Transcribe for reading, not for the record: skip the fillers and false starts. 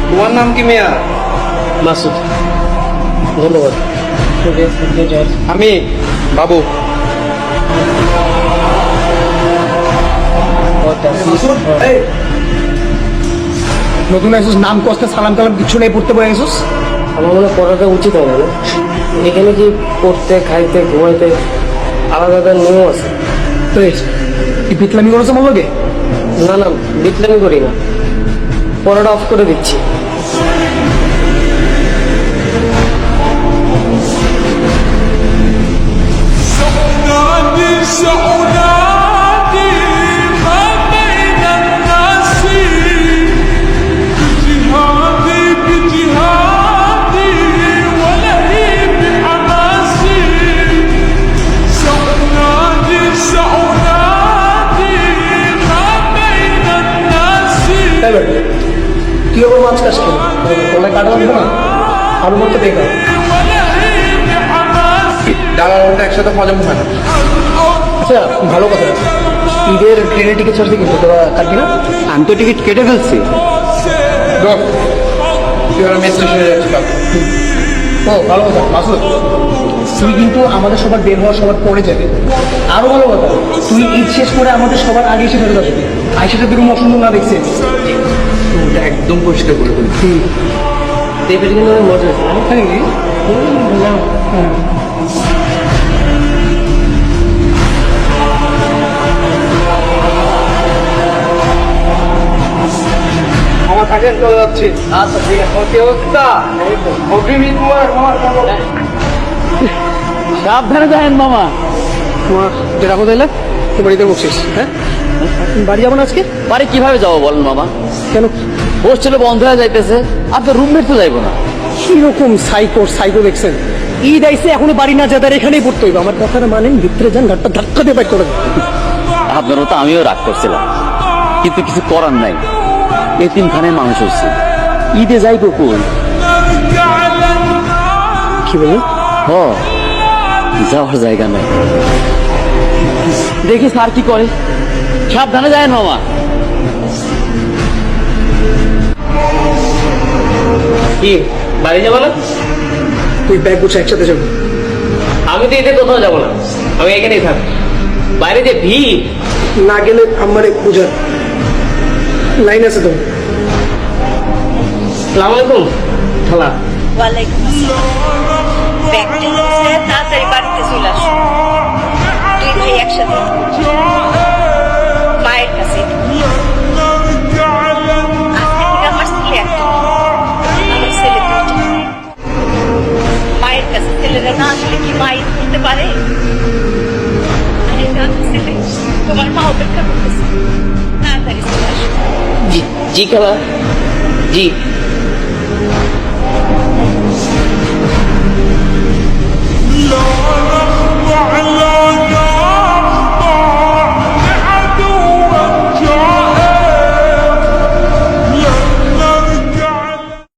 তোমার নাম কি মেয়া? মাসুদ। ধন্যবাদ। আমি বাবু। নতুন আসছিস, নাম কষ্ট সালাম টালাম কিছু নেই, পড়তে বয়ে গেছিস। আমার মনে হয় পড়াটা উচিত হবে না। এখানে কি পড়তে খাইতে ঘুমাইতে আলাদা আলাদা নিয়ম আছে? তো কি বিতলামি করেছে মনে লাগে? না না, বিটলামি করি না, পড়াটা অফ করে দিচ্ছি। তুই ওর মাছ কাজ কেন তোলা কাটা লাগবে না? আরো মতো বেকার ডালাটা একসাথে হজম হয় না। আচ্ছা, ভালো কথা। ঈদের ট্রেনের টিকিট ছাড়ছে কিন্তু তোরা কাটবি না? আমি তো টিকিট কেটে ফেলছি। তুই ওরা মেসেজ হয়ে যাচ্ছে। ও ভালো কথা মাসুদ, তুই কিন্তু আমাদের সবার বের হওয়ার সবার পরে যাবে। আরো ভালো কথা, তুই ঈদ শেষ করে আমাদের সবার আগে এসে ফেরত আসবি। আইসাটা বেরোম অসুন্দর না দেখছে। ওটা একদম পরিষ্কার করে ফেলি। দেবের কিন্তু অনেক মজা হয়েছে না? আমার থাকেন চলে যাচ্ছি। আচ্ছা ঠিক আছে। কি অবস্থা? অগ্রিম তোমার সাবধানে যাবেন মামা। তোমার যেটা কোথায় এলে তুই বাড়িতে বসছিস? হ্যাঁ, তুমি বাড়ি যাবো না আজকে? বাড়ি কিভাবে যাবো বলেন মামা? কেন? হোস্টেলে বন্ধ হয়ে যাইতেছে, আপনার রুমমেট তো যাইবো না। কিরকম সাইকো দেখছেন? ঈদ আইসে এখনো বাড়ি না যেতে এখানেই পড়তে হইবে। আমার কথাটা মানেন, ভিতরে যান, ঘাটটা ধাক্কা দিয়ে বাইক করে দেন। আপনার মতো আমিও রাগ করছিলাম, কিন্তু কিছু করার নাই। এতিমখানায় মানুষ হচ্ছে, ঈদে যাইবো কই? কি বললেন? হ, যাওয়ার জায়গা নাই। দেখি স্যার কি করে। সাবধানে যায় মামা। কি বাড়ি যাবো না? তুই ব্যাগ গুছে একসাথে যাবো। আমি তো এতে কোথাও যাবো না, আমি এখানেই থাক। বাইরে যে ভিড়, না গেলে আমার পূজার লাইন আছে তো। সালাম আলাইকুম খালা। ওয়ালাইকুম আসসালাম। ব্যাগটা গুছিয়ে তাড়াতাড়ি বাড়িতে চলে আসো। দুই ভাই একসাথে মায়ের কাছে। আজকে থেকে আমার ছেলে একটা, আমার ছেলে দুইটা। মায়ের কাছে ছেলেরা না আসলে কি মায়ের করতে পারে? আর এটা আমার ছেলে, তোমার মা অপেক্ষা করতেছে, তাড়াতাড়ি চলে আসো। জি জি খালা, জি।